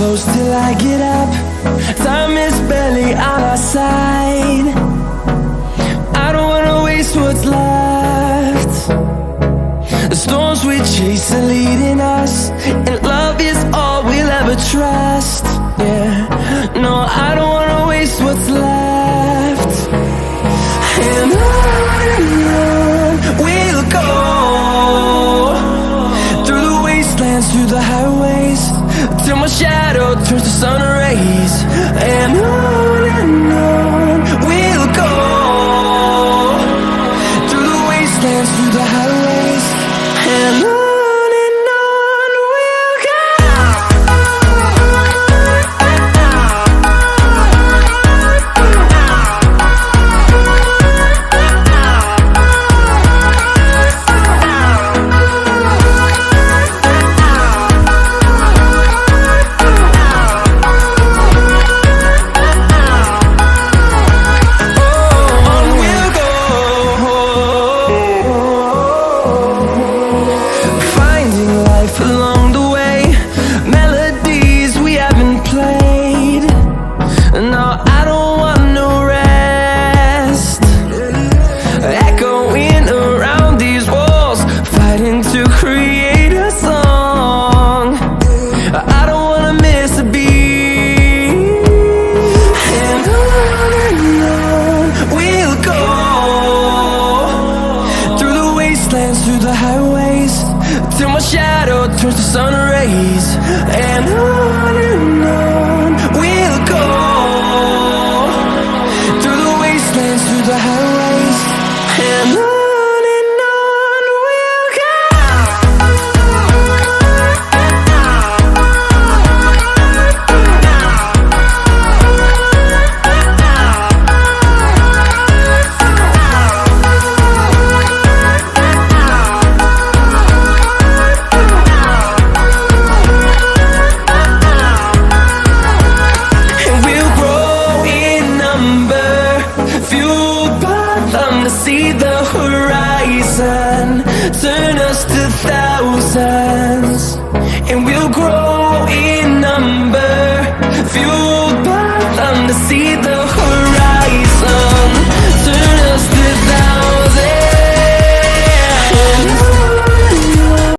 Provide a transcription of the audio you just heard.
close till I get up. Time is barely on our side. I don't wanna waste what's left. The storms we chase are leading us, and love is all we'll ever trust. Yeah, no, I don't wanna waste what's left. And on we'll go, through the wastelands, through the highways, till my shadow turns to sun rays. And on we'll go, through the wastelands, through the highways, and on we'll go. Along the way, melodies we haven't played. No, I don't want no rest. Echoing around these walls, fighting to create a song. I don't wanna miss a beat. And on we'll go, through the wastelands, through the highways, till my shadow turns to sun rays. And on we'll go, through the wastelands, through the highways, and on we'll go. See the horizon, turn us to thousands.